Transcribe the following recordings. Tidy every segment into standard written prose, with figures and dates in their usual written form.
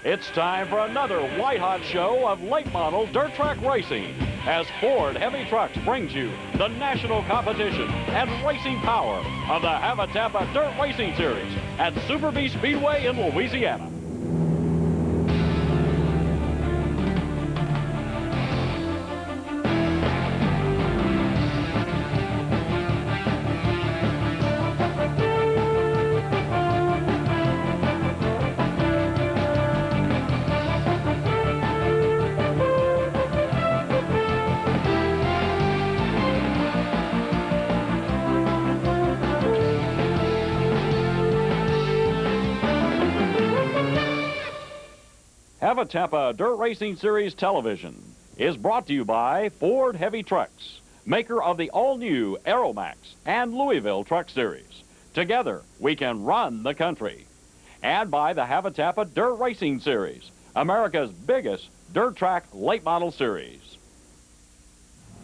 It's time for another white-hot show of late model dirt track racing as Ford Heavy Trucks brings you the national competition and racing power of the Hav-A-Tampa Dirt Racing Series at Super Bee Speedway in Louisiana. Hav-A-Tampa Dirt Racing Series Television is brought to you by Ford Heavy Trucks, maker of the all-new Aeromax and Louisville Truck Series. Together, we can run the country. And by the Hav-A-Tampa Dirt Racing Series, America's biggest dirt track late model series.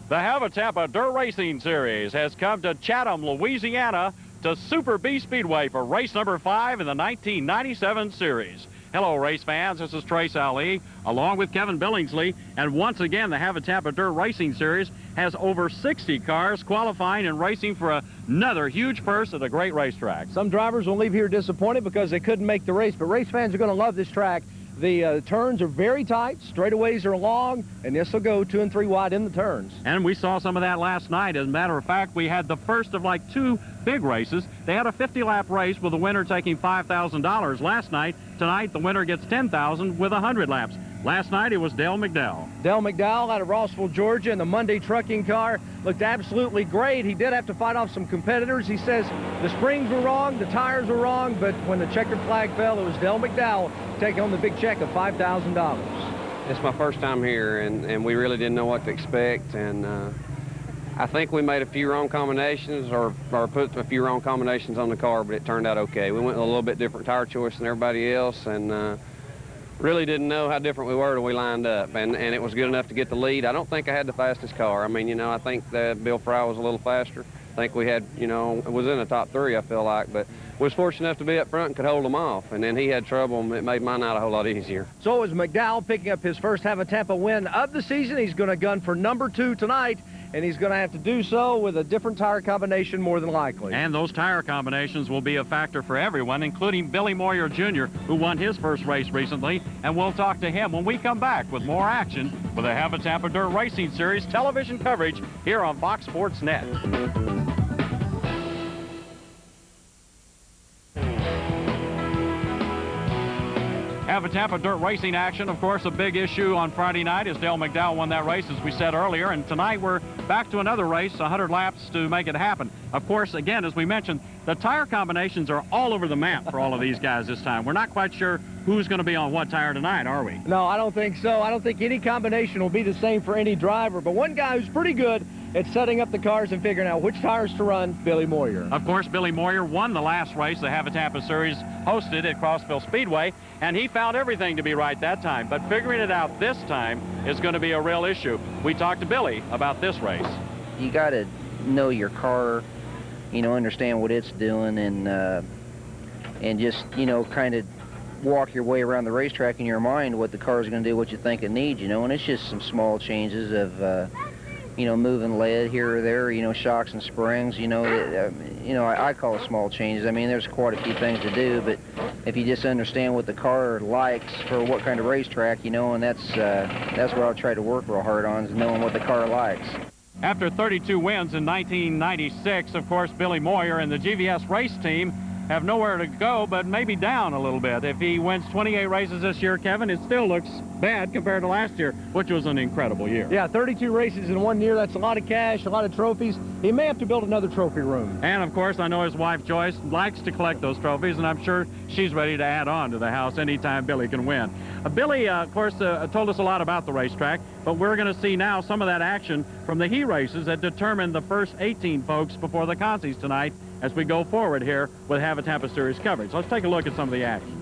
The Hav-A-Tampa Dirt Racing Series has come to Chatham, Louisiana, to Super Bee Speedway for race number 5 in the 1997 series. Hello, race fans. This is Trace Ali, along with Kevin Billingsley. And once again, the Hav-A-Tampa Dirt Racing Series has over 60 cars qualifying and racing for another huge purse at a great racetrack. Some drivers will leave here disappointed because they couldn't make the race, but race fans are going to love this track. The turns are very tight, straightaways are long, and this will go 2 and 3 wide in the turns. And we saw some of that last night. As a matter of fact, we had the first of like 2 big races. They had a 50-lap race with the winner taking $5,000 last night. Tonight, the winner gets $10,000 with 100 laps. Last night, it was Dale McDowell. Dale McDowell out of Rossville, Georgia, in the Monday trucking car. Looked absolutely great. He did have to fight off some competitors. He says the springs were wrong, the tires were wrong, but when the checkered flag fell, it was Dale McDowell taking home the big check of $5,000. It's my first time here, and we really didn't know what to expect. And I think we made a few wrong combinations or put a few wrong combinations on the car, but it turned out okay. We went with a little bit different tire choice than everybody else, and really didn't know how different we were till we lined up, and it was good enough to get the lead. I don't think I had the fastest car. I mean, you know, I think that Bill Fry was a little faster. I think we had, you know, it was in the top 3, I feel like, but was fortunate enough to be up front and could hold them off, and then he had trouble, and it made mine out a whole lot easier. So it was McDowell picking up his first Hav-A-Tampa win of the season. He's going to gun for number 2 tonight, and he's going to have to do so with a different tire combination more than likely. And those tire combinations will be a factor for everyone, including Billy Moyer Jr., who won his first race recently, and we'll talk to him when we come back with more action with the Hav-A-Tampa Dirt Racing Series television coverage here on Fox Sports Net. Hav-A-Tampa Dirt Racing action, of course, a big issue on Friday night as Dale McDowell won that race, as we said earlier. And tonight we're back to another race, 100 laps to make it happen. Of course, again, as we mentioned, the tire combinations are all over the map for all of these guys this time. We're not quite sure who's going to be on what tire tonight, are we? No, I don't think so. I don't think any combination will be the same for any driver. But one guy who's pretty good at setting up the cars and figuring out which tires to run, Billy Moyer. Of course, Billy Moyer won the last race the Hav-A-Tampa Series hosted at Crossville Speedway, and he found everything to be right that time. But figuring it out this time is going to be a real issue. We talked to Billy about this race. You got to know your car, you know, understand what it's doing, and just, you know, kind of walk your way around the racetrack in your mind what the car is going to do, what you think it needs, you know. And it's just some small changes of you know, moving lead here or there, you know, shocks and springs, you know, I call it small changes. I mean, there's quite a few things to do, but if you just understand what the car likes for what kind of racetrack, you know, and that's what I'll try to work real hard on, is knowing what the car likes. After 32 wins in 1996, of course, Billy Moyer and the GVS race team have nowhere to go but maybe down a little bit. If he wins 28 races this year, Kevin, it still looks bad compared to last year, which was an incredible year. Yeah, 32 races in 1 year. That's a lot of cash, a lot of trophies. He may have to build another trophy room. And, of course, I know his wife, Joyce, likes to collect those trophies, and I'm sure she's ready to add on to the house anytime Billy can win. Billy, of course, told us a lot about the racetrack, but we're going to see now some of that action from the heat races that determined the first 18 folks before the consies tonight as we go forward here with Hav-A-Tampa Series coverage. Let's take a look at some of the action.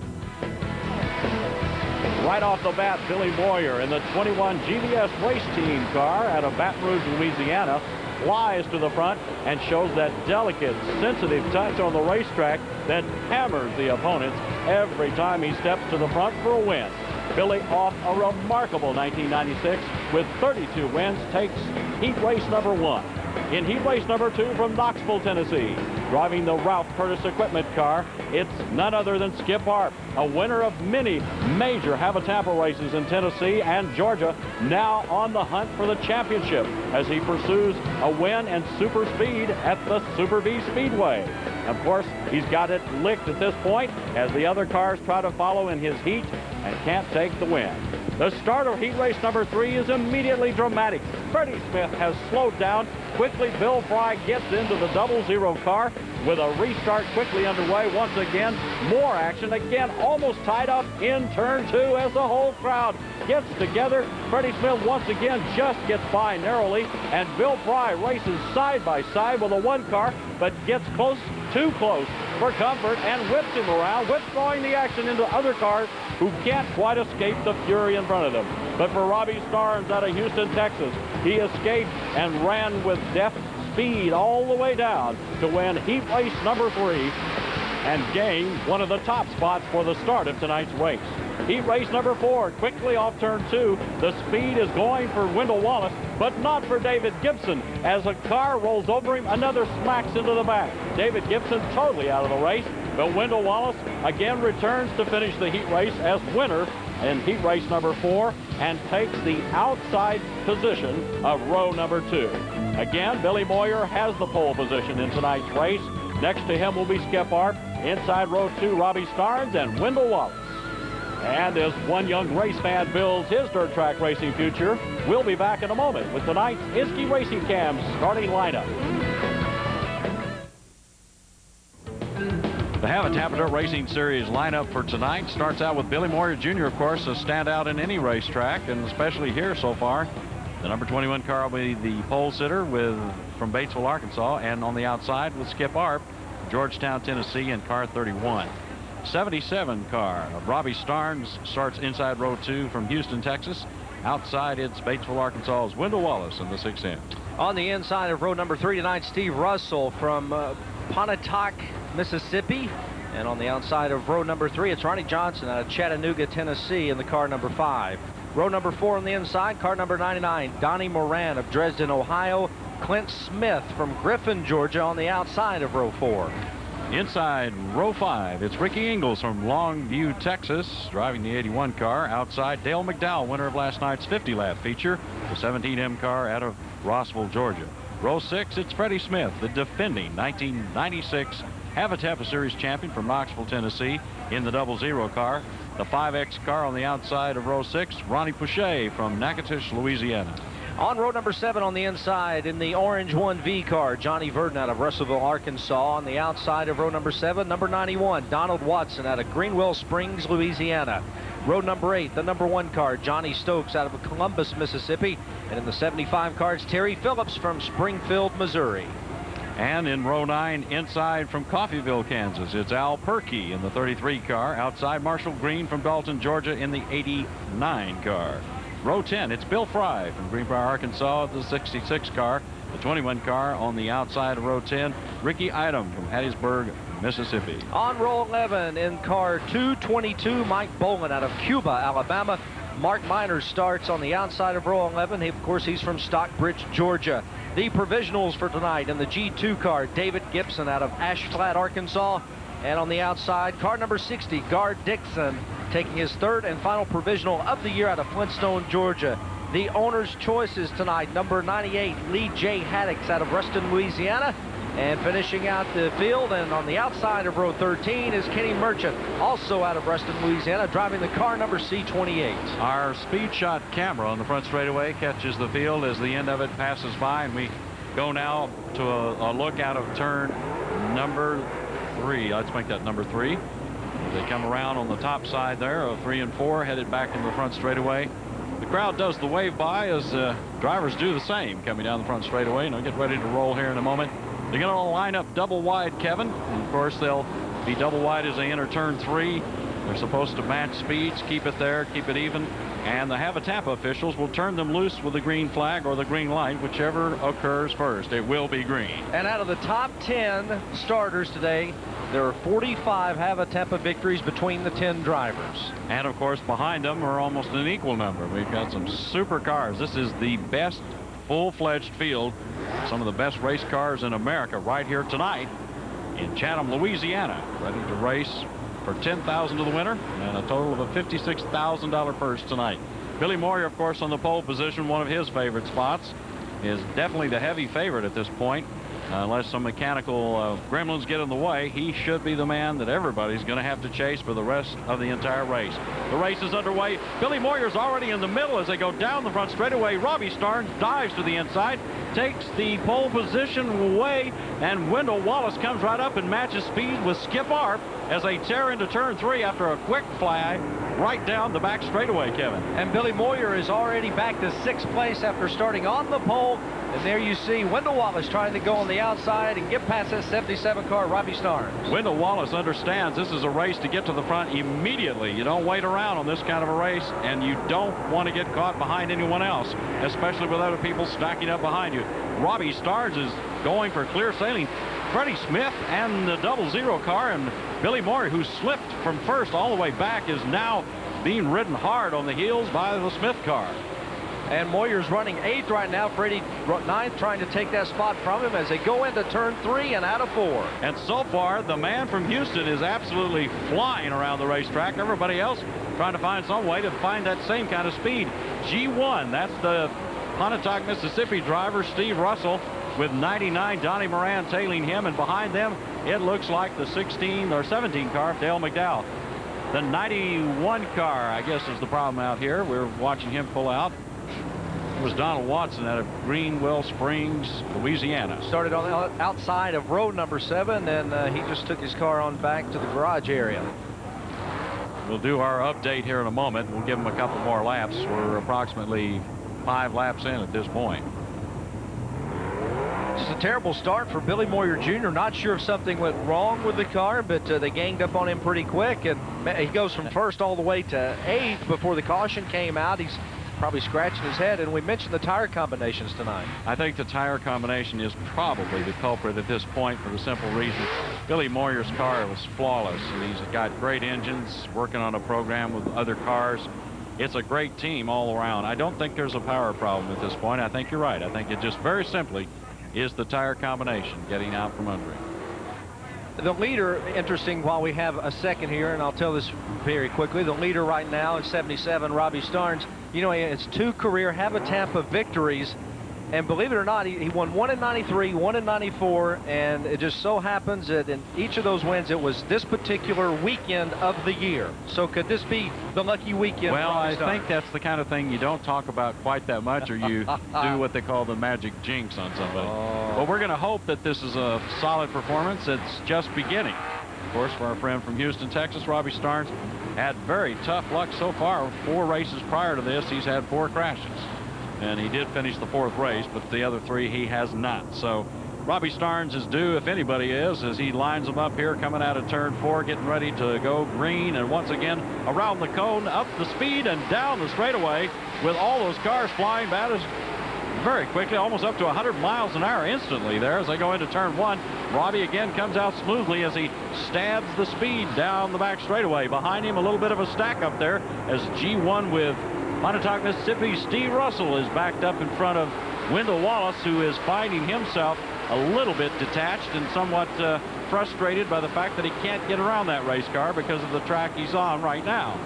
Right off the bat, Billy Moyer in the 21 GVS race team car out of Baton Rouge, Louisiana, flies to the front and shows that delicate, sensitive touch on the racetrack that hammers the opponents every time he steps to the front for a win. Billy, off a remarkable 1996 with 32 wins, takes heat race number 1. In heat race number 2 from Knoxville, Tennessee, driving the Ralph Curtis equipment car, it's none other than Skip Harp, a winner of many major Hav-A-Tampa races in Tennessee and Georgia, now on the hunt for the championship as he pursues a win and super speed at the Bee Speedway. Of course, he's got it licked at this point as the other cars try to follow in his heat and can't take the win. The start of heat race number 3 is immediately dramatic. Freddie Smith has slowed down. Quickly, Bill Fry gets into the 00 car with a restart quickly underway. Once again, more action. Again, almost tied up in turn 2 as the whole crowd gets together. Freddie Smith once again just gets by narrowly, and Bill Fry races side by side with a 1 car, but gets close, too close for comfort, and whips him around, whip-throwing the action into other cars who can't quite escape the fury in front of them. But for Robbie Starnes out of Houston, Texas, he escaped and ran with deft speed all the way down to win heat race number 3 and gain one of the top spots for the start of tonight's race. Heat race number 4, quickly off turn 2. The speed is going for Wendell Wallace, but not for David Gibson. As a car rolls over him, another smacks into the back. David Gibson totally out of the race, but Wendell Wallace again returns to finish the heat race as winner in heat race number 4 and takes the outside position of row number 2. Again, Billy Moyer has the pole position in tonight's race. Next to him will be Skip Harp. Inside row 2, Robbie Starnes and Wendell Wallace. And as one young race fan builds his dirt track racing future, we'll be back in a moment with tonight's Isky Racing Cam's starting lineup. The Hav-A-Tampa Dirt Racing Series lineup for tonight starts out with Billy Moyer Jr., of course, a standout in any racetrack, and especially here so far. The number 21 car will be the pole sitter from Batesville, Arkansas, and on the outside with Skip Harp, Georgetown, Tennessee, and car 31. 77 car of Robbie Starnes starts inside row 2 from Houston, Texas. Outside, it's Batesville, Arkansas's Wendell Wallace in the 6M. On the inside of row number 3 tonight, Steve Russell from Pontotoc, Mississippi. And on the outside of row number 3, it's Ronnie Johnson out of Chattanooga, Tennessee in the car number 5. Row number 4 on the inside, car number 99, Donnie Moran of Dresden, Ohio. Clint Smith from Griffin, Georgia on the outside of row 4. Inside row 5, it's Ricky Ingles from Longview, Texas, driving the 81 car. Outside, Dale McDowell, winner of last night's 50-lap feature, the 17M car out of Rossville, Georgia. Row 6, it's Freddie Smith, the defending 1996 Hav-A-Tampa Series champion from Knoxville, Tennessee, in the 00 car. The 5X car on the outside of row 6, Ronnie Pouchet from Natchitoches, Louisiana. On row number 7 on the inside in the orange 1V car, Johnny Verdon out of Russellville, Arkansas. On the outside of row number 7, number 91, Donald Watson out of Greenwell Springs, Louisiana. Row number 8, the number 1 car, Johnny Stokes out of Columbus, Mississippi. And in the 75 cars, Terry Phillips from Springfield, Missouri. And in row 9, inside from Coffeyville, Kansas, it's Al Perkey in the 33 car. Outside, Marshall Green from Dalton, Georgia in the 89 car. Row 10, it's Bill Fry from Greenbrier, Arkansas, the 66 car. The 21 car on the outside of row 10, Ricky Item from Hattiesburg, Mississippi. On row 11 in car 222, Mike Boland out of Cuba, Alabama. Mark Miners starts on the outside of row 11. Of course, he's from Stockbridge, Georgia. The provisionals for tonight in the G2 car, David Gibson out of Ash Flat, Arkansas. And on the outside, car number 60, Gar Dixon, taking his 3rd and final provisional of the year out of Flintstone, Georgia. The owner's choices tonight, number 98, Lee J. Haddix out of Ruston, Louisiana. And finishing out the field, and on the outside of row 13 is Kenny Merchant, also out of Ruston, Louisiana, driving the car number C28. Our speed shot camera on the front straightaway catches the field as the end of it passes by, and we go now to a look out of turn number 3. Let's make that number 3. They come around on the top side there of 3 and 4, headed back into the front straightaway. The crowd does the wave by as drivers do the same coming down the front straightaway, and they'll get ready to roll here in a moment. They're going to line up double wide, Kevin. And of course, they'll be double wide as they enter turn 3. They're supposed to match speeds, keep it there, keep it even, and the Hav-A-Tampa officials will turn them loose with the green flag or the green light, whichever occurs first. It will be green. And out of the top 10 starters today, there are 45 Hav-A-Tampa victories between the 10 drivers. And of course, behind them are almost an equal number. We've got some super cars. This is the best full-fledged field, some of the best race cars in America right here tonight in Chatham, Louisiana, ready to race for $10,000 to the winner and a total of a $56,000 purse tonight. Billy Moyer, of course, on the pole position, one of his favorite spots, is definitely the heavy favorite at this point. Unless some mechanical gremlins get in the way, he should be the man that everybody's going to have to chase for the rest of the entire race. The race is underway. Billy Moyer's already in the middle as they go down the front straightaway. Robbie Starnes dives to the inside, takes the pole position away, and Wendell Wallace comes right up and matches speed with Skip Arp as they tear into turn 3 after a quick fly right down the back straightaway, Kevin. And Billy Moyer is already back to 6th place after starting on the pole. And there you see Wendell Wallace trying to go on the outside and get past that 77 car, Robbie Starnes. Wendell Wallace understands this is a race to get to the front immediately. You don't wait around on this kind of a race, and you don't want to get caught behind anyone else, especially with other people stacking up behind you. Robbie Starnes is going for clear sailing. Freddie Smith and the 00 car, and Billy Moyer, who slipped from first all the way back, is now being ridden hard on the heels by the Smith car. And Moyer's running 8th right now. Freddie 9th, trying to take that spot from him as they go into turn 3 and out of 4. And so far, the man from Houston is absolutely flying around the racetrack. Everybody else trying to find some way to find that same kind of speed. G1, that's the Pontotoc, Mississippi driver, Steve Russell, with 99. Donnie Moran tailing him, and behind them, it looks like the 16 or 17 car, Dale McDowell. The 91 car, I guess, is the problem out here. We're watching him pull out. It was Donald Watson out of Greenwell Springs, Louisiana. Started on the outside of row number 7, and he just took his car on back to the garage area. We'll do our update here in a moment. We'll give him a couple more laps. We're approximately 5 laps in at this point. Just a terrible start for Billy Moyer Jr. Not sure if something went wrong with the car, but they ganged up on him pretty quick, and he goes from first all the way to 8th before the caution came out. He's probably scratching his head, and we mentioned the tire combinations tonight. I think the tire combination is probably the culprit at this point, for the simple reason Billy Moyer's car was flawless, and he's got great engines, working on a program with other cars. It's a great team all around. I don't think there's a power problem at this point. I think you're right. I think it just very simply is the tire combination getting out from under him. The leader, interesting, while we have a second here, and I'll tell this very quickly, the leader right now is 77, Robbie Starnes. You know, it's 2 career Hav-A-Tampa victories, and believe it or not, he won 1 in 93, 1 in 94, and it just so happens that in each of those wins, it was this particular weekend of the year. So could this be the lucky weekend? Well, I think that's the kind of thing you don't talk about quite that much, or you do what they call the magic jinx on somebody. But we're going to hope that this is a solid performance. It's just beginning. Of course, for our friend from Houston, Texas, Robbie Starnes had very tough luck so far. 4 races prior to this, he's had 4 crashes. And he did finish the 4th race, but the other 3 he has not. So Robbie Starnes is due, if anybody is, as he lines them up here coming out of turn 4, getting ready to go green, and once again around the cone, up the speed and down the straightaway with all those cars flying batters very quickly, almost up to 100 miles an hour instantly there as they go into turn 1. Robbie again comes out smoothly as he stabs the speed down the back straightaway. Behind him, a little bit of a stack up there as G1 with Pontotoc, Mississippi, Steve Russell is backed up in front of Wendell Wallace, who is finding himself a little bit detached and somewhat frustrated by the fact that he can't get around that race car because of the track he's on right now.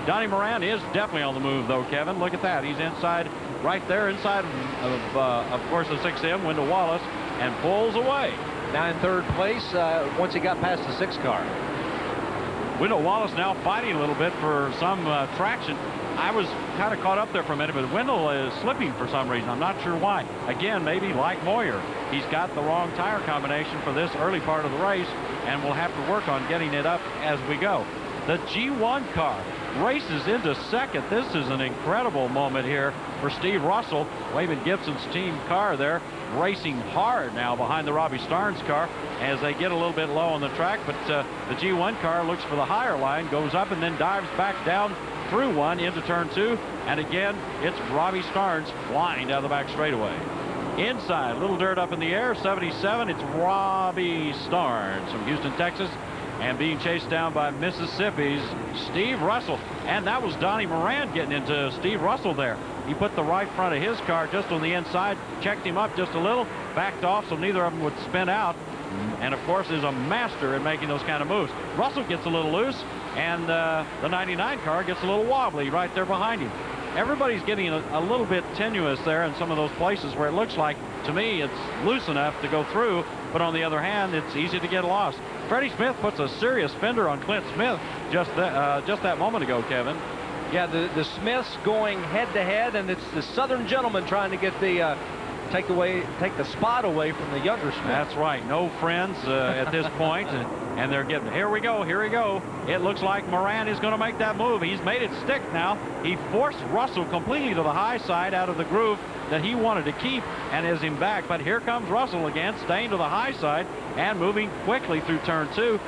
Donnie Moran is definitely on the move, though, Kevin. Look at that. He's inside, right there, inside of course, the 6M, Wendell Wallace, and pulls away. Now in 3rd place, once he got past the 6 car. Wendell Wallace now fighting a little bit for some traction. I was kind of caught up there for a minute, but Wendell is slipping for some reason. I'm not sure why. Again, maybe like Moyer, he's got the wrong tire combination for this early part of the race, and we'll have to work on getting it up as we go. The G1 car races into second. This is an incredible moment here for Steve Russell. Wayman Gibson's team car there racing hard now behind the Robbie Starnes car as they get a little bit low on the track, but the G1 car looks for the higher line, goes up and then dives back down through one into turn 2, and again it's Robbie Starnes flying down the back straightaway. Inside, a little dirt up in the air, 77, it's Robbie Starnes from Houston, Texas, and being chased down by Mississippi's Steve Russell. And that was Donnie Moran getting into Steve Russell there. He put the right front of his car just on the inside, checked him up just a little, backed off so neither of them would spin out, and of course is a master in making those kind of moves. Russell gets a little loose, and the 99 car gets a little wobbly right there behind him. Everybody's getting a little bit tenuous there in some of those places where it looks like, to me, it's loose enough to go through, but on the other hand, it's easy to get lost. Freddie Smith puts a serious fender on Clint Smith just that moment ago, Kevin. Yeah, the Smiths going head-to-head, and it's the Southern gentleman trying to get the take the spot away from the younger Smith. That's right. No friends at this point, and they're getting, here we go. It looks like Moran is going to make that move. He's made it stick now. He forced Russell completely to the high side out of the groove that he wanted to keep and is him back. But here comes Russell again, staying to the high side and moving quickly through turn 2.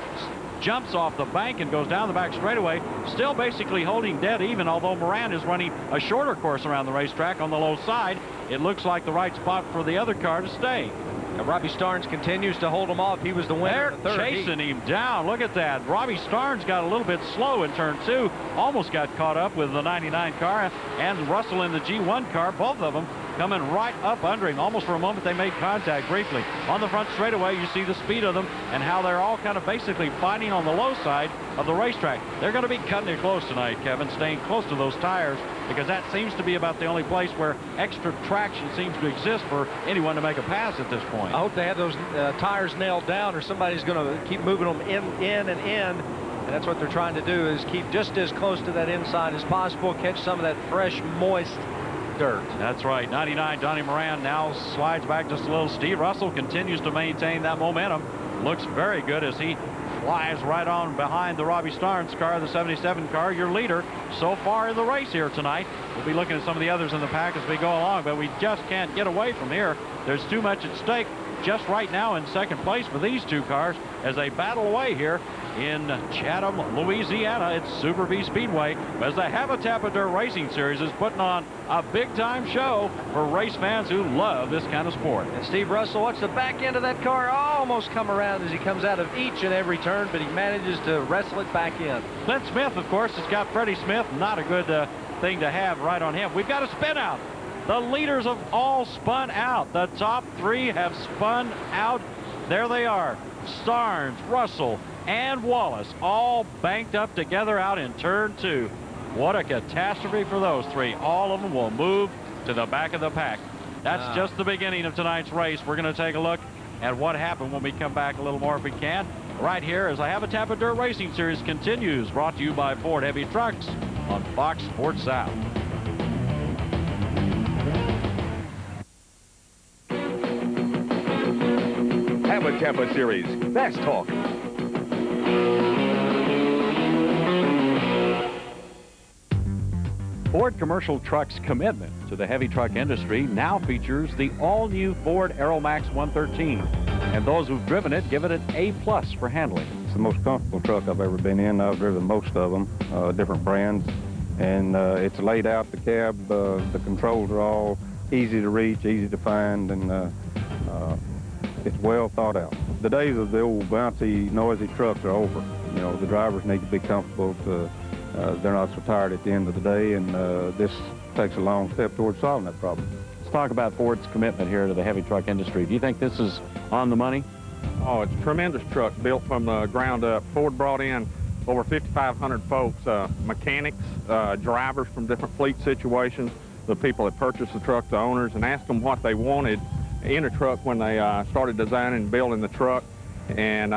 Jumps off the bank and goes down the back straightaway, still basically holding dead even, although Moran is running a shorter course around the racetrack on the low side. It looks like the right spot for the other car to stay. And Robbie Starnes continues to hold him off. He was the winner. They're chasing him down. Look at that. Robbie Starnes got a little bit slow in turn 2, almost got caught up with the 99 car, and Russell in the G1 car, both of them coming right up under him. Almost for a moment they made contact briefly. On the front straightaway, you see the speed of them and how they're all kind of basically fighting on the low side of the racetrack. They're going to be cutting it close tonight, Kevin, staying close to those tires, because that seems to be about the only place where extra traction seems to exist for anyone to make a pass at this point. I hope they have those tires nailed down, or somebody's going to keep moving them in. And that's what they're trying to do, is keep just as close to that inside as possible, catch some of that fresh, moist dirt. That's right. 99, Donnie Moran now slides back just a little. Steve Russell continues to maintain that momentum. Looks very good as he flies right on behind the Robbie Starnes car, the 77 car, your leader so far in the race here tonight. We'll be looking at some of the others in the pack as we go along, but we just can't get away from here. There's too much at stake just right now in second place for these two cars as they battle away here in Chatham, Louisiana. It's Super Bee Speedway as the Hav-A-Tampa Dirt Racing Series is putting on a big-time show for race fans who love this kind of sport. And Steve Russell, watch the back end of that car almost come around as he comes out of each and every turn, but he manages to wrestle it back in. Clint Smith, of course, has got Freddie Smith. Not a good thing to have right on him. We've got a spin out. The leaders have all spun out. The top 3 have spun out. There they are. Starnes, Russell, and Wallace all banked up together out in turn 2. What a catastrophe for those 3. All of them will move to the back of the pack. That's just the beginning of tonight's race. We're going to take a look at what happened when we come back a little more if we can. Right here as the Hav-A-Tampa Dirt Racing Series continues, brought to you by Ford Heavy Trucks on Fox Sports South. Hav-A-Tampa Series. That's talk. Ford Commercial Trucks' commitment to the heavy truck industry now features the all-new Ford Aeromax 113. And those who've driven it give it an A+ for handling. It's the most comfortable truck I've ever been in. I've driven most of them, different brands. And it's laid out, the cab, the controls are all easy to reach, easy to find, and it's well thought out. The days of the old bouncy, noisy trucks are over. You know, the drivers need to be comfortable. They're not so tired at the end of the day, and this takes a long step towards solving that problem. Let's talk about Ford's commitment here to the heavy truck industry. Do you think this is on the money? Oh, it's a tremendous truck built from the ground up. Ford brought in over 5,500 folks, mechanics, drivers from different fleet situations, the people that purchased the truck, the owners, and asked them what they wanted in a truck when they started designing and building the truck. And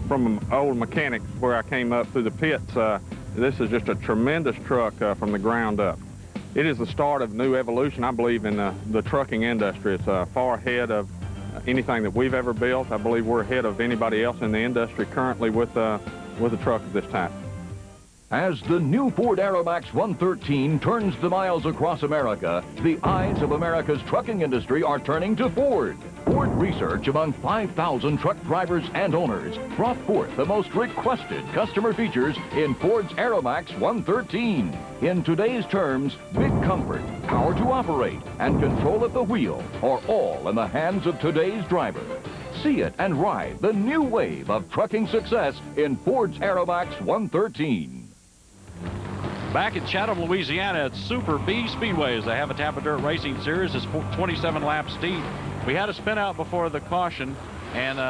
from old mechanics where I came up through the pits, this is just a tremendous truck from the ground up. It is the start of a new evolution, I believe, in the trucking industry. It's far ahead of anything that we've ever built. I believe we're ahead of anybody else in the industry currently with with a truck of this type. As the new Ford Aeromax 113 turns the miles across America, the eyes of America's trucking industry are turning to Ford. Ford research among 5,000 truck drivers and owners brought forth the most requested customer features in Ford's Aeromax 113. In today's terms, big comfort, power to operate, and control at the wheel are all in the hands of today's driver. See it and ride the new wave of trucking success in Ford's Aeromax 113. Back in Chatham, Louisiana, at Super Bee Speedway as the Hav-A-Tampa Dirt Racing Series is 27 laps deep. We had a spin out before the caution, and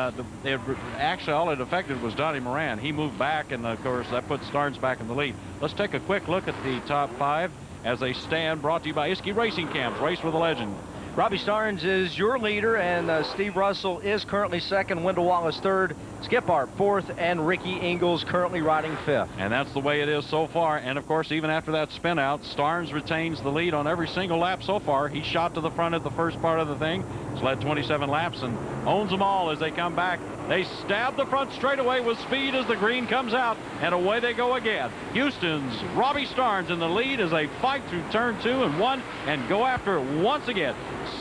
actually all it affected was Donnie Moran. He moved back, and of course that put Starnes back in the lead. Let's take a quick look at the top 5 as they stand, brought to you by Iskey Racing Cams. Race with a legend. Robbie Starnes is your leader, and Steve Russell is currently second, Wendell Wallace third, Skip Arp fourth, and Ricky Ingles currently riding fifth. And that's the way it is so far. And of course, even after that spin out, Starnes retains the lead on every single lap so far. He shot to the front at the first part of the thing. He's led 27 laps and owns them all as they come back. They stab the front straightaway with speed as the green comes out, and away they go again. Houston's Robbie Starnes in the lead as they fight through turn 2 and 1 and go after it once again.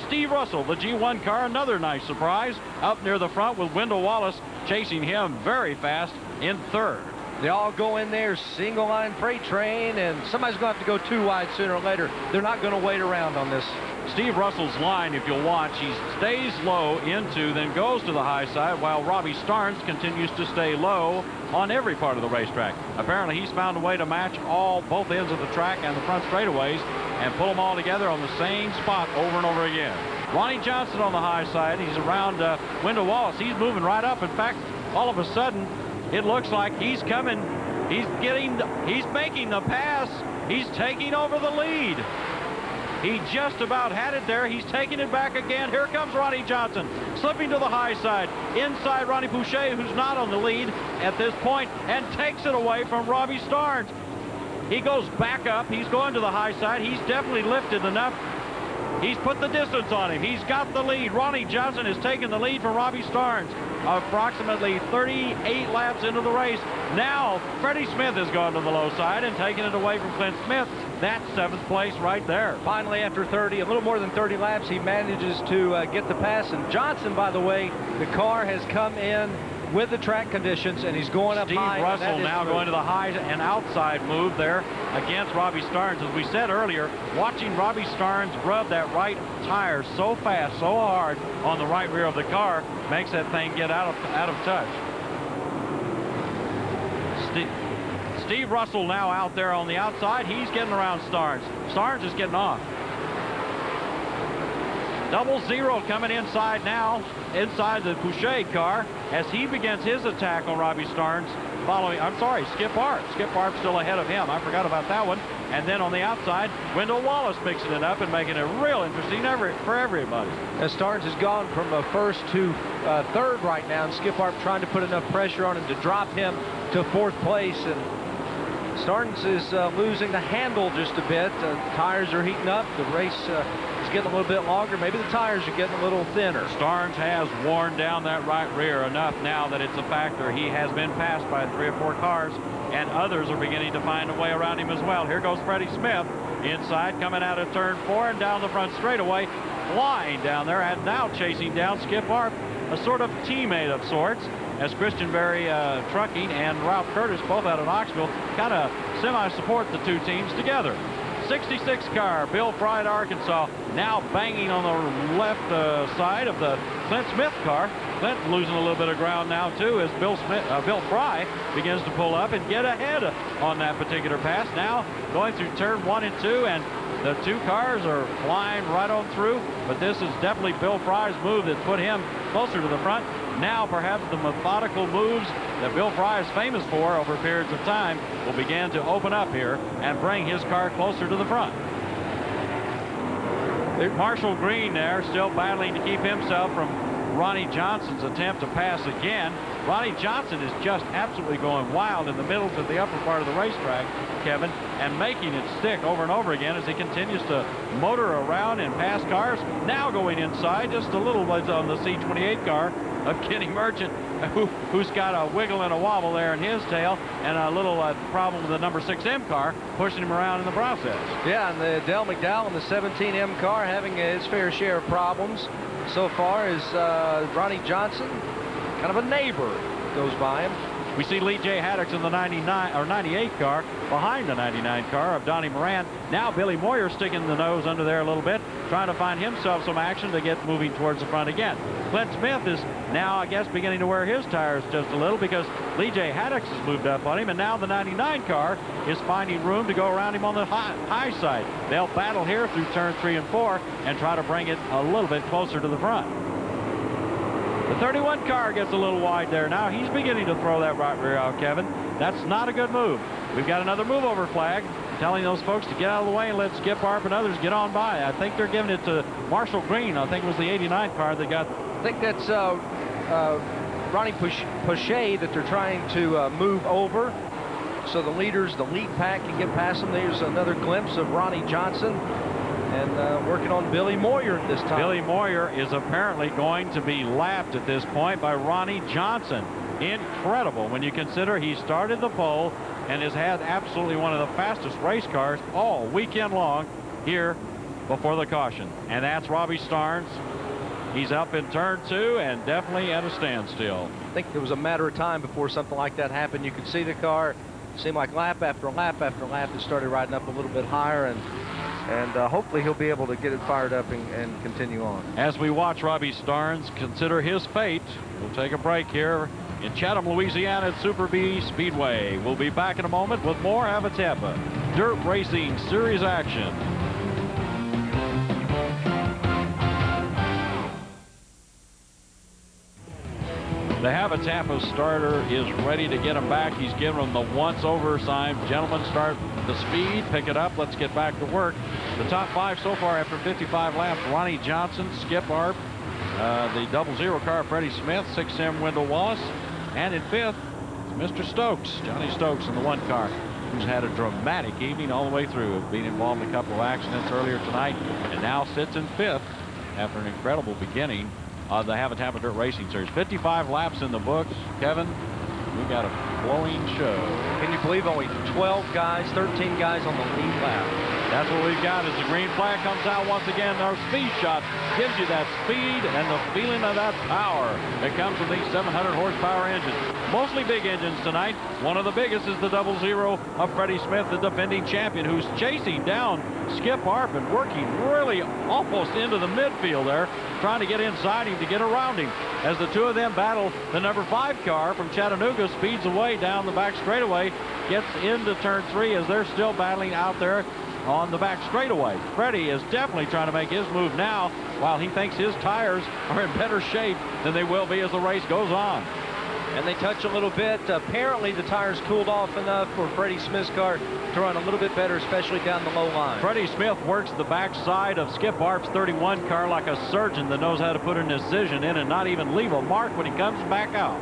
Steve Russell, the G1 car, another nice surprise, up near the front with Wendell Wallace chasing him very fast in third. They all go in there, single line freight train, and somebody's going to have to go too wide sooner or later. They're not going to wait around on this. Steve Russell's line, if you'll watch, he stays low into, then goes to the high side, while Robbie Starnes continues to stay low on every part of the racetrack. Apparently, he's found a way to match both ends of the track and the front straightaways and pull them all together on the same spot over and over again. Ronnie Johnson on the high side. He's around Wendell Wallace. He's moving right up. In fact, all of a sudden, it looks like he's coming. He's making the pass. He's taking over the lead. He just about had it there. He's taking it back again. Here comes Ronnie Johnson, slipping to the high side. Inside Ronnie Boucher, who's not on the lead at this point, and takes it away from Robbie Starnes. He goes back up. He's going to the high side. He's definitely lifted enough. He's put the distance on him. He's got the lead. Ronnie Johnson has taken the lead from Robbie Starnes. Approximately 38 laps into the race. Now, Freddie Smith has gone to the low side and taken it away from Clint Smith. That's 7th place right there. Finally, after a little more than 30 laps, he manages to get the pass. And Johnson, by the way, the car has come in with the track conditions, and he's going up high. Steve Russell now going to the high and outside move there against Robbie Starnes. As we said earlier, watching Robbie Starnes rub that right tire so fast, so hard on the right rear of the car makes that thing get out of touch. Steve Russell now out there on the outside. He's getting around Starnes. Starnes is getting off. 00 coming inside now, inside the Boucher car, as he begins his attack on Robbie Starnes. Skip Arp. Skip Arp's still ahead of him. I forgot about that one. And then on the outside, Wendell Wallace mixing it up and making it real interesting for everybody. As Starnes has gone from first to third right now, and Skip Arp trying to put enough pressure on him to drop him to 4th place. And Starnes is losing the handle just a bit. The tires are heating up. The race is getting a little bit longer. Maybe the tires are getting a little thinner. Starnes has worn down that right rear enough now that it's a factor. He has been passed by 3 or 4 cars, and others are beginning to find a way around him as well. Here goes Freddie Smith inside, coming out of turn 4 and down the front straightaway, flying down there, and now chasing down Skip Arp, a sort of teammate of sorts, as Christian Berry Trucking and Ralph Curtis, both out of Knoxville, kind of semi-support the two teams together. 66 car, Bill Fry, Arkansas, now banging on the left side of the Clint Smith car. Clint losing a little bit of ground now too, as Bill Fry begins to pull up and get ahead on that particular pass. Now going through turn 1 and 2, and the 2 cars are flying right on through, but this is definitely Bill Fry's move that put him closer to the front. Now perhaps the methodical moves that Bill Fry is famous for over periods of time will begin to open up here and bring his car closer to the front. Marshall Green there still battling to keep himself from Ronnie Johnson's attempt to pass again. Ronnie Johnson is just absolutely going wild in the middle to the upper part of the racetrack, Kevin, and making it stick over and over again as he continues to motor around and pass cars. Now going inside just a little bit on the C28 car of Kenny Merchant, who's got a wiggle and a wobble there in his tail, and a little problem with the number 6M car pushing him around in the process. Yeah, and the Dale McDowell in the 17M car having his fair share of problems so far is Ronnie Johnson, kind of a neighbor, goes by him. We see Lee J. Haddix in the 98 car behind the 99 car of Donnie Moran. Now Billy Moyer sticking the nose under there a little bit, trying to find himself some action to get moving towards the front again. Clint Smith is now, I guess, beginning to wear his tires just a little because Lee J. Haddix has moved up on him, and now the 99 car is finding room to go around him on the high side. They'll battle here through turn 3 and 4 and try to bring it a little bit closer to the front. The 31 car gets a little wide there. Now he's beginning to throw that right rear out, Kevin. That's not a good move. We've got another move over flag telling those folks to get out of the way and let Skip Harp and others get on by. I think they're giving it to Marshall Green. I think it was the 89 car that got... I think that's Ronnie Pochet that they're trying to move over so the leaders, the lead pack, can get past them. There's another glimpse of Ronnie Johnson. And working on Billy Moyer this time. Billy Moyer is apparently going to be lapped at this point by Ronnie Johnson. Incredible when you consider he started the pole and has had absolutely one of the fastest race cars all weekend long here before the caution. And that's Robbie Starnes. He's up in turn 2 and definitely at a standstill. I think it was a matter of time before something like that happened. You could see the car seem like lap after lap after lap it started riding up a little bit higher, and hopefully he'll be able to get it fired up and continue on. As we watch Robbie Starnes consider his fate, we'll take a break here in Chatham, Louisiana at Super Bee Speedway. We'll be back in a moment with more Hav-A-Tampa Dirt Racing Series action. The Hav-A-Tampa starter is ready to get him back. He's given him the once-over sign. Gentlemen, start the speed, pick it up. Let's get back to work. The top 5 so far after 55 laps: Ronnie Johnson, Skip Arp, the 00 car, Freddie Smith, 6M Wendell Wallace, and in 5th, Mr. Stokes, Johnny Stokes in the 1 car, who's had a dramatic evening all the way through, being involved in a couple of accidents earlier tonight, and now sits in 5th after an incredible beginning of the Hav-A-Tampa Dirt Racing Series. 55 laps in the books. Kevin, we got a flowing show. Can you believe only 12 guys, 13 guys on the lead lap? That's what we've got as the green flag comes out once again. Our speed shot gives you that speed and the feeling of that power that comes from these 700 horsepower engines. Mostly big engines tonight. One of the biggest is the 00 of Freddie Smith, the defending champion, who's chasing down Skip Harp and working really almost into the midfield there, trying to get inside him to get around him. As the two of them battle, the number 5 car from Chattanooga speeds away down the back straightaway, gets into turn 3 as they're still battling out there on the back straightaway. Freddie is definitely trying to make his move now, while he thinks his tires are in better shape than they will be as the race goes on. And they touch a little bit. Apparently the tires cooled off enough for Freddie Smith's car to run a little bit better, especially down the low line. Freddie Smith works the back side of Skip Harp's 31 car like a surgeon that knows how to put an incision in and not even leave a mark when he comes back out.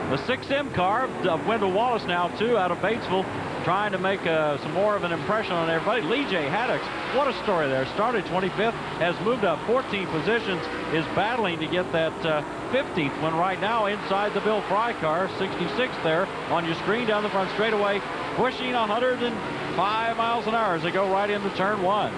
The 6M car of Wendell Wallace now, too, out of Batesville, trying to make some more of an impression on everybody. Lee J. Haddix, what a story there. Started 25th, has moved up 14 positions, is battling to get that 15th one right now inside the Bill Fry car, 66th there on your screen down the front straightaway, pushing 105 miles an hour as they go right into turn 1.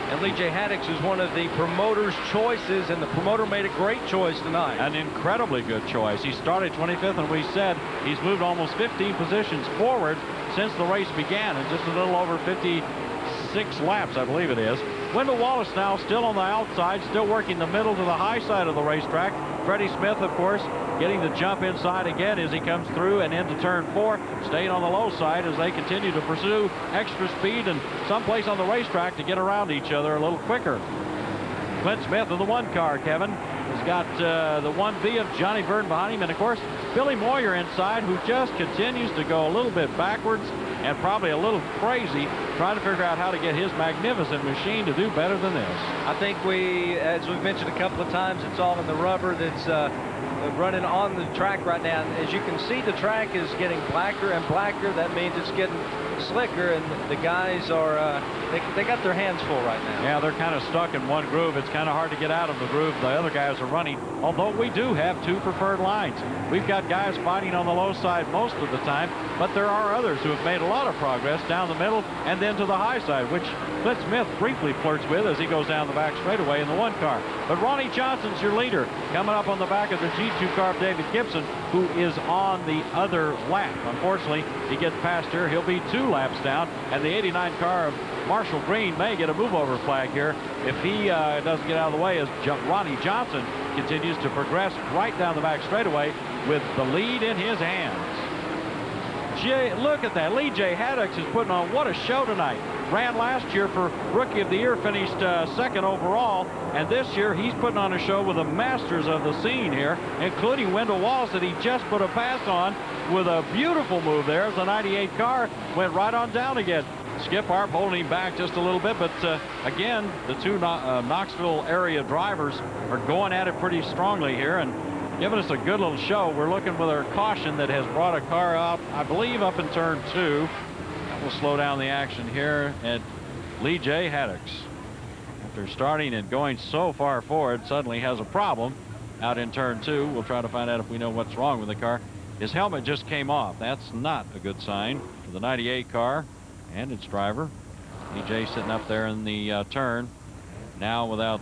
And Lee J. Haddix is one of the promoter's choices, and the promoter made a great choice tonight. An incredibly good choice. He started 25th, and we said he's moved almost 15 positions forward since the race began, and just a little over 56 laps, I believe it is. Wendell Wallace now still on the outside, still working the middle to the high side of the racetrack. Freddie Smith, of course, getting the jump inside again as he comes through and into turn 4, staying on the low side as they continue to pursue extra speed and someplace on the racetrack to get around each other a little quicker. Clint Smith of the 1 car, Kevin, has got the 1B of Johnny Burton behind him, and of course Billy Moyer inside, who just continues to go a little bit backwards and probably a little crazy, trying to figure out how to get his magnificent machine to do better than this. I think as we've mentioned a couple of times, it's all in the rubber that's running on the track right now. As you can see, the track is getting blacker and blacker. That means it's getting slicker, and the guys are they got their hands full right now. Yeah, they're kind of stuck in one groove. It's kind of hard to get out of the groove. The other guys are running, although we do have two preferred lines. We've got guys fighting on the low side most of the time, but there are others who have made a lot of progress down the middle and then to the high side, which Clint Smith briefly flirts with as he goes down the back straightaway in the one car. But Ronnie Johnson's your leader, coming up on the back of the G2 car of David Gibson, who is on the other lap. Unfortunately, he gets past here. He'll be 2 laps down, and the 89 car of Marshall Green may get a move-over flag here if he doesn't get out of the way, as Ronnie Johnson continues to progress right down the back straightaway with the lead in his hands. Look at that. Lee J. Haddocks is putting on what a show tonight. Ran last year for Rookie of the Year, finished 2nd overall, and this year he's putting on a show with the masters of the scene here, including Wendell Wallace that he just put a pass on with a beautiful move there as the 98 car went right on down again. Skip Harp holding him back just a little bit, but again, the two Knoxville area drivers are going at it pretty strongly here and giving us a good little show. We're looking with our caution that has brought a car up, I believe, up in turn 2. That will slow down the action here at Lee J. Haddocks. After starting and going so far forward, suddenly has a problem out in turn 2. We'll try to find out if we know what's wrong with the car. His helmet just came off. That's not a good sign for the 98 car and its driver. EJ sitting up there in the turn now without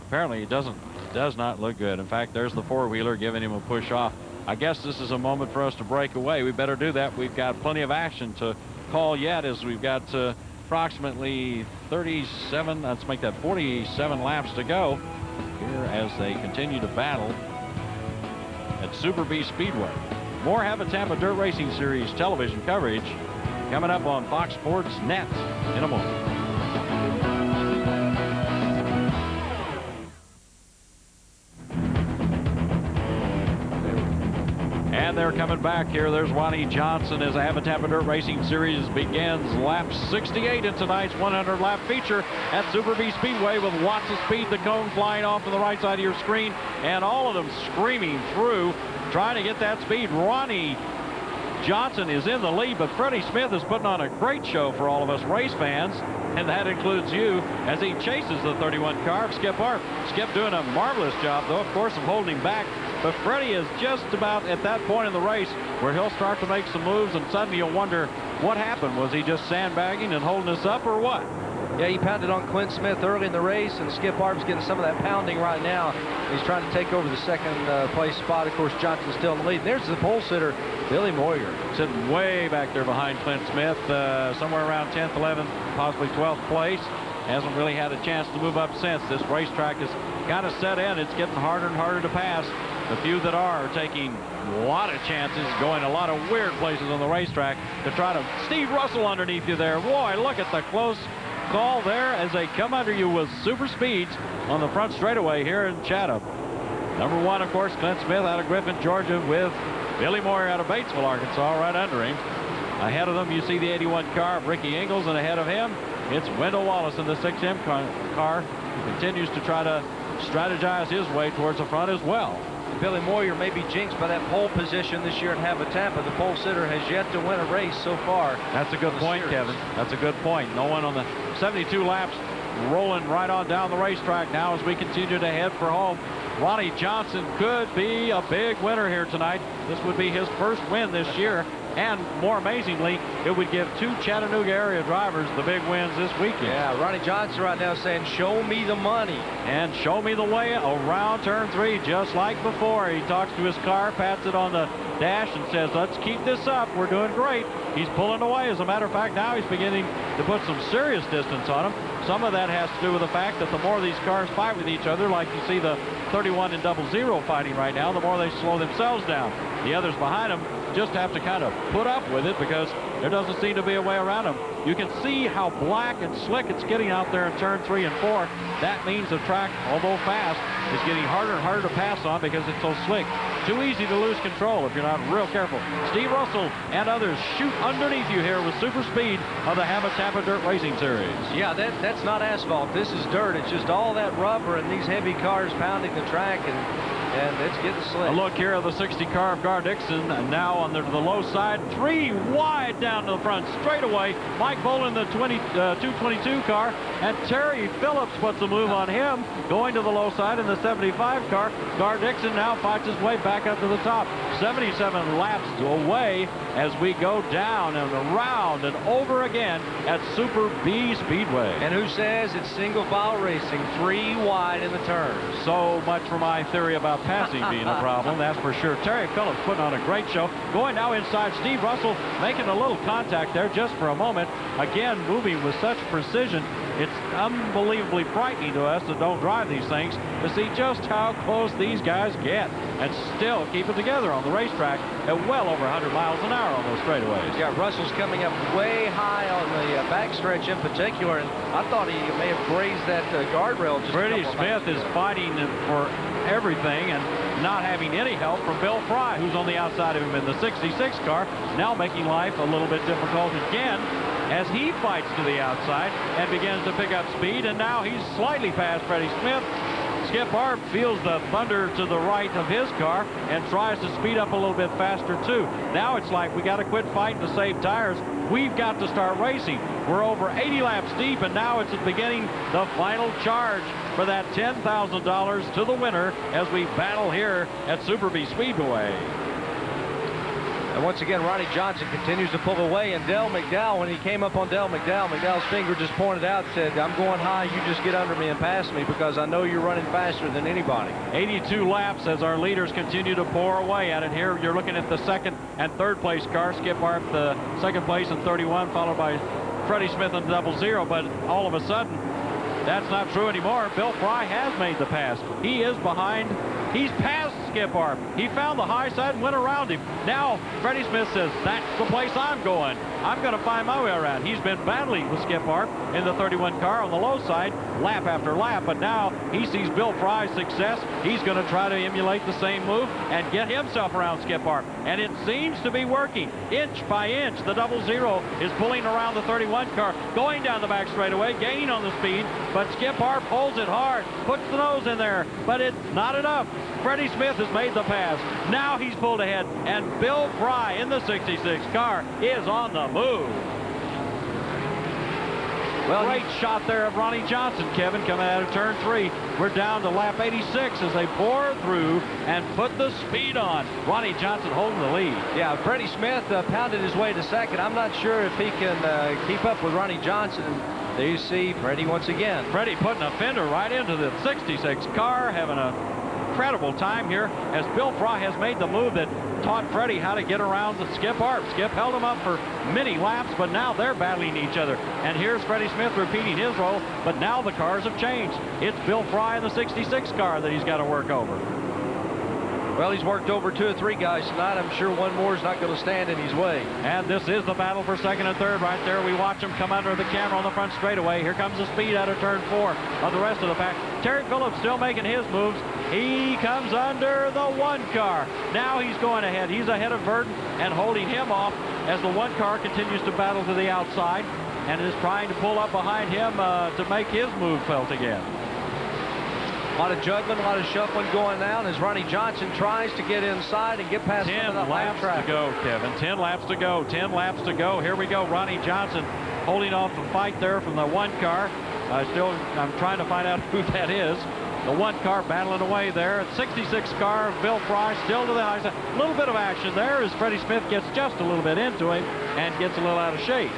apparently it does not look good. In fact, there's the four-wheeler giving him a push off. I guess this is a moment for us to break away. We better do that. We've got plenty of action to call yet, as we've got approximately 37, let's make that 47 laps to go here as they continue to battle at Super Bee Speedway. More Hav-A-Tampa Dirt Racing Series television coverage coming up on Fox Sports Net in a moment. And they're coming back here. There's Ronnie Johnson as the Hav-A-Tampa Dirt Racing Series begins lap 68 in tonight's 100-lap feature at Super Bee Speedway with lots of speed. The cone flying off to the right side of your screen, and all of them screaming through, trying to get that speed. Ronnie Johnson is in the lead, but Freddie Smith is putting on a great show for all of us race fans, and that includes you, as he chases the 31 car of Skip Harp. Skip doing a marvelous job, though, of course, of holding him back. But Freddie is just about at that point in the race where he'll start to make some moves, and suddenly you'll wonder what happened. Was he just sandbagging and holding us up, or what? Yeah, he pounded on Clint Smith early in the race, and Skip Harp's getting some of that pounding right now. He's trying to take over the second place spot. Of course, Johnson's still in the lead. And there's the pole sitter, Billy Moyer. Sitting way back there behind Clint Smith, somewhere around 10th, 11th, possibly 12th place. Hasn't really had a chance to move up since. This racetrack is kind of set in. It's getting harder and harder to pass. The few that are taking a lot of chances, going a lot of weird places on the racetrack to try to... Steve Russell underneath you there. Boy, look at the close call there as they come under you with super speeds on the front straightaway here in Chatham. Number 1, of course, Clint Smith out of Griffin, Georgia, with Billy Moyer out of Batesville, Arkansas, right under him. Ahead of them, you see the 81 car of Ricky Ingles, and ahead of him, it's Wendell Wallace in the 6M car, who continues to try to strategize his way towards the front as well. Billy Moyer may be jinxed by that pole position this year at Hav-A-Tampa. The pole sitter has yet to win a race so far. That's a good point, Kevin. That's a good point. No one on the 72 laps rolling right on down the racetrack now as we continue to head for home. Ronnie Johnson could be a big winner here tonight. This would be his first win this year. And more amazingly, it would give 2 Chattanooga area drivers the big wins this weekend. Yeah, Ronnie Johnson right now saying, show me the money. And show me the way around turn 3, just like before. He talks to his car, pats it on the dash, and says, let's keep this up. We're doing great. He's pulling away. As a matter of fact, now he's beginning to put some serious distance on him. Some of that has to do with the fact that the more these cars fight with each other, like you see the 31 and 00 fighting right now, the more they slow themselves down. The others behind them just have to kind of put up with it because there doesn't seem to be a way around them. You can see how black and slick it's getting out there in turn 3 and 4. That means the track, although fast, is getting harder and harder to pass on because it's so slick. Too easy to lose control if you're not real careful. Steve Russell and others shoot underneath you here with super speed of the Hav-A-Tampa Dirt Racing Series. Yeah, that's not asphalt. This is dirt. It's just all that rubber and these heavy cars pounding the track, and and it's getting slick. A look here of the 60 car of Gar Dixon, and now on the low side, 3 wide down to the front straightaway. Mike Bolin, the 222 car, and Terry Phillips puts a move on him, going to the low side in the 75 car. Gar Dixon now fights his way back up to the top. 77 laps away as we go down and around and over again at Super Bee Speedway. And who says it's single file racing, 3 wide in the turn? So much for my theory about passing being a problem, that's for sure. Terry Phillips putting on a great show. Going now inside, Steve Russell making a little contact there just for a moment. Again, moving with such precision. It's unbelievably frightening to us that don't drive these things to see just how close these guys get and still keep it together on the racetrack at well over 100 miles an hour on those straightaways. Yeah, Russell's coming up way high on the backstretch in particular, and I thought he may have grazed that guardrail. Freddie Smith is fighting for everything and not having any help from Bill Fry, who's on the outside of him in the 66 car, now making life a little bit difficult again as he fights to the outside and begins to pick up speed, and now he's slightly past Freddie Smith. Skip Arp feels the thunder to the right of his car and tries to speed up a little bit faster too. Now it's like we got to quit fighting to save tires. We've got to start racing. We're over 80 laps deep, and now it's beginning the final charge for that $10,000 to the winner as we battle here at Super Bee Speedway. And once again, Ronnie Johnson continues to pull away, and Dale McDowell, when he came up on Dale McDowell, McDowell's finger just pointed out, said, I'm going high, you just get under me and pass me because I know you're running faster than anybody. 82 laps as our leaders continue to pour away at it here. You're looking at the second and third place car. Skip Arp, the second place in 31, followed by Freddie Smith in 00, but all of a sudden, that's not true anymore. Bill Fry has made the pass. He is behind. He's past Skip Arp. He found the high side and went around him. Now, Freddie Smith says, that's the place I'm going. I'm going to find my way around. He's been battling with Skip Arp in the 31 car on the low side, lap after lap, but now he sees Bill Fry's success. He's going to try to emulate the same move and get himself around Skip Arp. And it seems to be working. Inch by inch, the 00 is pulling around the 31 car, going down the back straightaway, gaining on the speed, but Skip Arp holds it hard, puts the nose in there, but it's not enough. Freddie Smith has made the pass. Now he's pulled ahead, and Bill Fry in the 66 car is on the move. Well, great shot there of Ronnie Johnson, Kevin, coming out of turn 3. We're down to lap 86 as they pour through and put the speed on. Ronnie Johnson holding the lead. Yeah, Freddie Smith pounded his way to second. I'm not sure if he can keep up with Ronnie Johnson. There you see Freddie once again. Freddie putting a fender right into the 66 car, having a incredible time here as Bill Fry has made the move that taught Freddie how to get around the Skip Arp. Skip held him up for many laps, but now they're battling each other. And here's Freddie Smith repeating his role, but now the cars have changed. It's Bill Fry in the 66 car that he's got to work over. Well, he's worked over 2 or 3 guys tonight. I'm sure one more is not going to stand in his way. And this is the battle for second and third right there. We watch him come under the camera on the front straightaway. Here comes the speed out of turn 4 of the rest of the pack. Terry Phillips still making his moves. He comes under the 1 car. Now he's going ahead. He's ahead of Verdon and holding him off as the 1 car continues to battle to the outside and is trying to pull up behind him to make his move felt again. A lot of juggling, a lot of shuffling going down as Ronnie Johnson tries to get inside and get past 10 laps to go, Kevin. 10 laps to go. 10 laps to go. Here we go. Ronnie Johnson holding off the fight there from the 1 car. I'm trying to find out who that is. The 1 car battling away there. 66 car, Bill Fry still to the high side. A little bit of action there as Freddie Smith gets just a little bit into him and gets a little out of shape.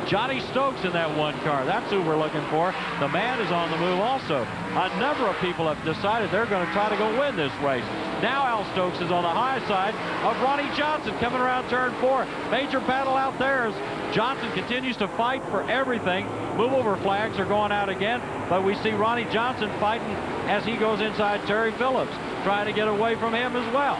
Johnny Stokes in that 1 car. That's who we're looking for. The man is on the move also. A number of people have decided they're going to try to go win this race. Now Al Stokes is on the high side of Ronnie Johnson coming around turn 4. Major battle out there as Johnson continues to fight for everything. Move over flags are going out again, but we see Ronnie Johnson fighting as he goes inside Terry Phillips, trying to get away from him as well.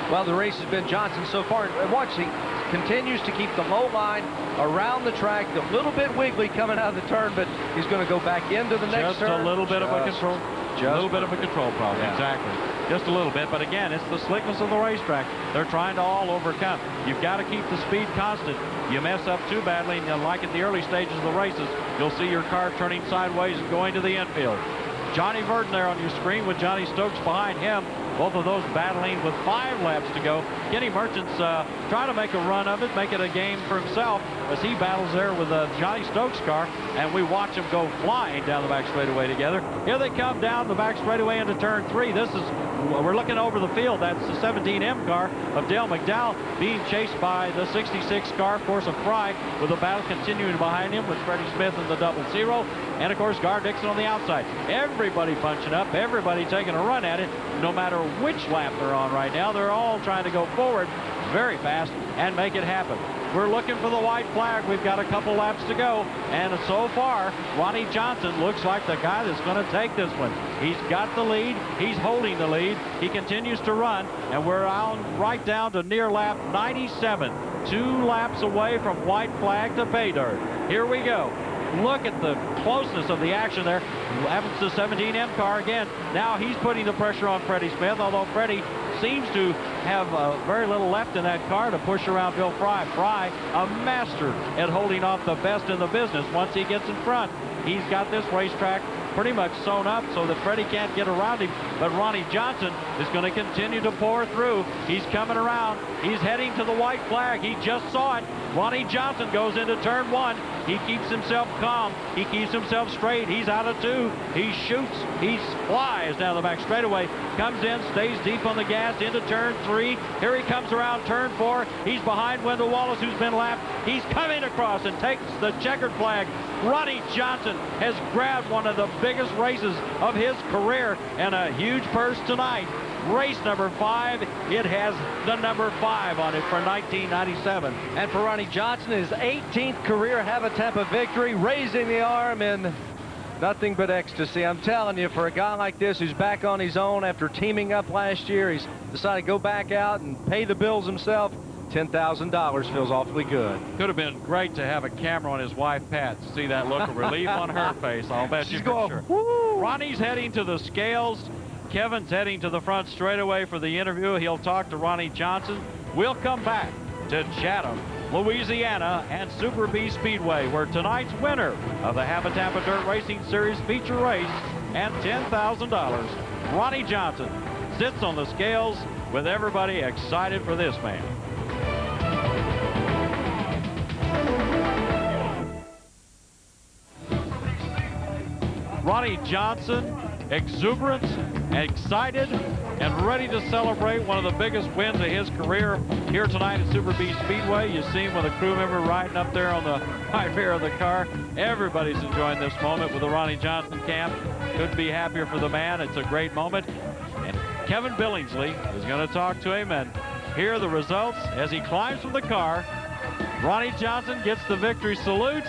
Well, the race has been Johnson so far. Watch, he continues to keep the low line around the track, a little bit wiggly coming out of the turn, but he's going to go back into the next turn. Just a little bit of a control. Just a little bit of a control problem, yeah. Exactly. Just a little bit, but again, it's the slickness of the racetrack. They're trying to all overcome. You've got to keep the speed constant. You mess up too badly, and like at the early stages of the races, you'll see your car turning sideways and going to the infield. Johnny Verdon there on your screen with Johnny Stokes behind him. Both of those battling with 5 laps to go. Kenny Merchant's trying to make a run of it, make it a game for himself as he battles there with Johnny Stokes' car, and we watch them go flying down the back straightaway together. Here they come down the back straightaway into turn 3. We're looking over the field. That's the 17M car of Dale McDowell being chased by the 66 car, of course, of Fry, with the battle continuing behind him with Freddie Smith in the 00. And, of course, Gar Dixon on the outside. Everybody punching up, everybody taking a run at it, no matter which lap they're on right now. They're all trying to go forward very fast and make it happen. We're looking for the white flag. We've got a couple laps to go, and so far, Ronnie Johnson looks like the guy that's going to take this one. He's got the lead. He's holding the lead. He continues to run, and we're on right down to near lap 97. 2 laps away from white flag to pay dirt. Here we go. Look at the closeness of the action there. Happens to 17M car again. Now he's putting the pressure on Freddie Smith, although Freddie seems to have very little left in that car to push around Bill Fry. Fry, a master at holding off the best in the business once he gets in front. He's got this racetrack pretty much sewn up so that Freddie can't get around him, but Ronnie Johnson is going to continue to pour through. He's coming around. He's heading to the white flag. He just saw it. Ronnie Johnson goes into turn 1. He keeps himself calm. He keeps himself straight. He's out of 2. He shoots. He flies down the back straightaway. Comes in, stays deep on the gas into turn 3. Here he comes around turn 4. He's behind Wendell Wallace, who's been lapped. He's coming across and takes the checkered flag. Ronnie Johnson has grabbed one of the biggest races of his career and a huge purse tonight. Race number 5, it has the number 5 on it for 1997. And for Ronnie Johnson, his 18th career Hav-A-Tampa victory, raising the arm in nothing but ecstasy. I'm telling you, for a guy like this who's back on his own after teaming up last year, he's decided to go back out and pay the bills himself. $10,000 feels awfully good. Could have been great to have a camera on his wife, Pat, to see that look of relief on her face. I'll bet you for sure. Woo! Ronnie's heading to the scales. Kevin's heading to the front straightaway for the interview. He'll talk to Ronnie Johnson. We'll come back to Chatham, Louisiana, and Super Bee Speedway, where tonight's winner of the Hav-A-Tampa Dirt Racing Series feature race and $10,000, Ronnie Johnson, sits on the scales with everybody excited for this man. Ronnie Johnson, exuberant, excited, and ready to celebrate one of the biggest wins of his career here tonight at Super Bee Speedway. You see him with a crew member riding up there on the right rear of the car. Everybody's enjoying this moment with the Ronnie Johnson camp. Couldn't be happier for the man. It's a great moment. And Kevin Billingsley is going to talk to him and hear the results as he climbs from the car. Ronnie Johnson gets the victory salute,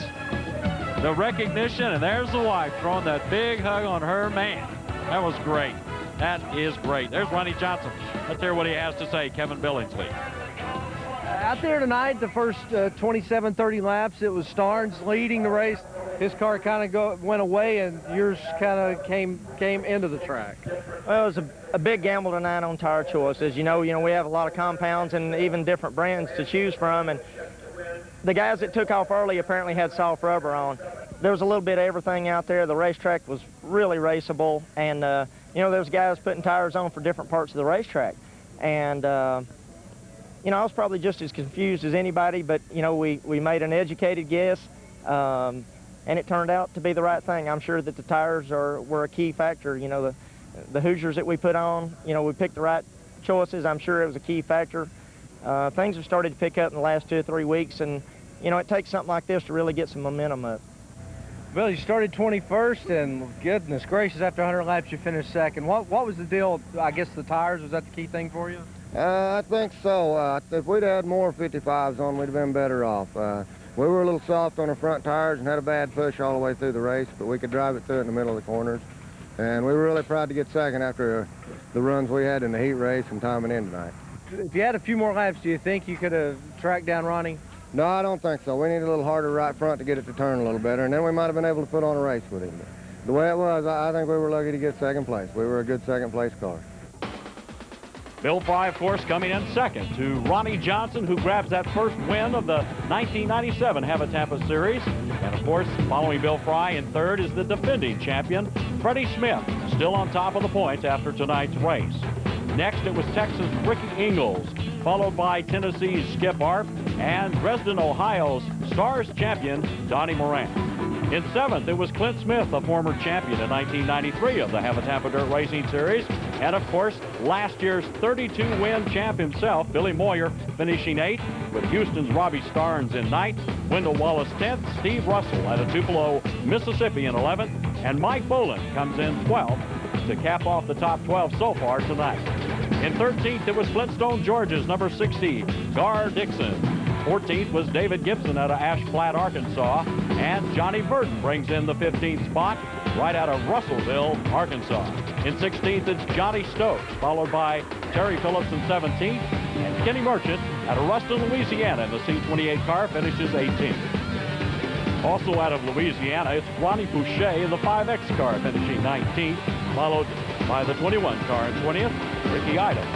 the recognition, and there's the wife throwing that big hug on her man. That was great. That is great. There's Ronnie Johnson. Let's hear what he has to say, Kevin Billingsley. Out there tonight, the first 27, 30 laps, it was Starnes leading the race. His car kind of went away, and yours kind of came into the track. Well, it was a big gamble tonight on tire choices. You know, we have a lot of compounds and even different brands to choose from, and the guys that took off early apparently had soft rubber on. There was a little bit of everything out there. The racetrack was really raceable, and you know, there was guys putting tires on for different parts of the racetrack. And you know, I was probably just as confused as anybody, but you know, we made an educated guess, and it turned out to be the right thing. I'm sure that the tires were a key factor. You know, the Hoosiers that we put on, you know, we picked the right choices. I'm sure it was a key factor. Things have started to pick up in the last 2 or 3 weeks, and you know, it takes something like this to really get some momentum up. Well, you started 21st, and goodness gracious, after 100 laps, you finished second. What was the deal? I guess the tires, was that the key thing for you? I think so. If we'd had more 55s on, we'd have been better off. We were a little soft on the front tires and had a bad push all the way through the race, but we could drive it through in the middle of the corners. And we were really proud to get second after the runs we had in the heat race and timing in tonight. If you had a few more laps, do you think you could have tracked down Ronnie? No, I don't think so. We need a little harder right front to get it to turn a little better, and then we might have been able to put on a race with him. The way it was, I think we were lucky to get second place. We were a good second-place car. Bill Fry, of course, coming in second to Ronnie Johnson, who grabs that first win of the 1997 Hav-A-Tampa Series. And, of course, following Bill Fry in third is the defending champion, Freddie Smith still on top of the points after tonight's race. Next, it was Texas' Ricky Ingalls, followed by Tennessee's Skip Arp and Dresden, Ohio's Stars champion, Donnie Moran. In seventh, it was Clint Smith, the former champion in 1993 of the Hav-A-Tampa Dirt Racing Series. And of course, last year's 32-win champ himself, Billy Moyer, finishing 8th, with Houston's Robbie Starnes in 9th, Wendell Wallace 10th, Steve Russell out of Tupelo, Mississippi in 11th, and Mike Boland comes in 12th to cap off the top 12 so far tonight. In 13th, it was Flintstone, Georgia's number 60, Gar Dixon. 14th was David Gibson out of Ash Flat, Arkansas, and Johnny Burton brings in the 15th spot right out of Russellville, Arkansas. In 16th, it's Johnny Stokes, followed by Terry Phillips in 17th, and Kenny Merchant out of Ruston, Louisiana in the C28 car finishes 18th. Also out of Louisiana, it's Ronnie Boucher in the 5X car finishing 19th, followed by the 21 car in 20th, Ricky Idle.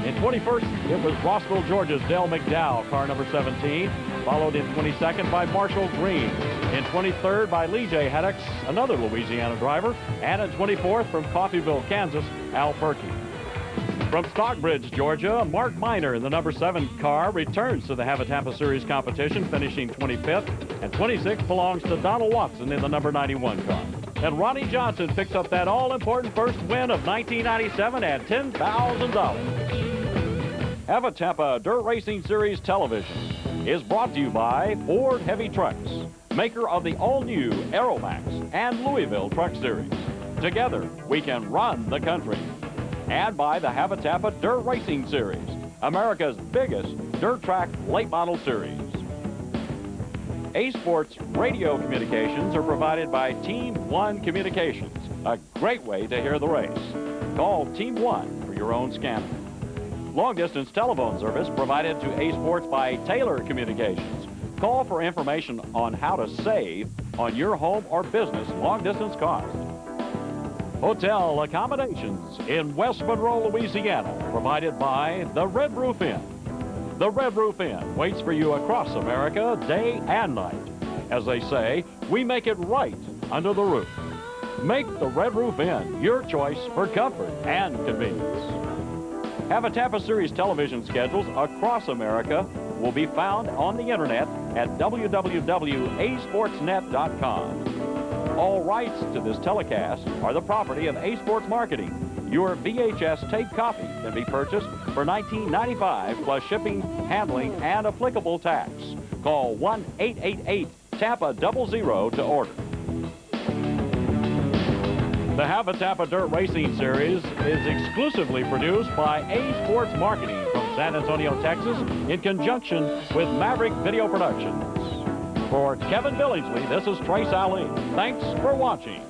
In 21st, it was Rossville, Georgia's Dale McDowell, car number 17, followed in 22nd by Marshall Green. In 23rd by Lee J. Haddocks, another Louisiana driver, and in 24th from Coffeyville, Kansas, Al Perkey. From Stockbridge, Georgia, Mark Miner in the number 7 car returns to the Hav-A-Tampa Series competition, finishing 25th, and 26th belongs to Donald Watson in the number 91 car. And Ronnie Johnson picks up that all-important first win of 1997 at $10,000. Hav-A-Tampa Dirt Racing Series Television is brought to you by Ford Heavy Trucks, maker of the all-new Aeromax and Louisville Truck Series. Together, we can run the country. And by the Hav-A-Tampa Dirt Racing Series, America's biggest dirt track late model series. A-Sports radio communications are provided by Team 1 Communications, a great way to hear the race. Call Team 1 for your own scanner. Long-distance telephone service provided to A-Sports by Taylor Communications. Call for information on how to save on your home or business long-distance costs. Hotel accommodations in West Monroe, Louisiana, provided by the Red Roof Inn. The Red Roof Inn waits for you across America day and night. As they say, we make it right under the roof. Make the Red Roof Inn your choice for comfort and convenience. Hav-A-Tampa Series television schedules across America will be found on the internet at www.asportsnet.com. All rights to this telecast are the property of A-Sports Marketing. Your VHS tape copy can be purchased for $19.95 plus shipping, handling, and applicable tax. Call 1-888-TAMPA-00 to order. The Hav-A-Tampa Dirt Racing Series is exclusively produced by A-Sports Marketing from San Antonio, Texas, in conjunction with Maverick Video Productions. For Kevin Billingsley, this is Trace Ali. Thanks for watching.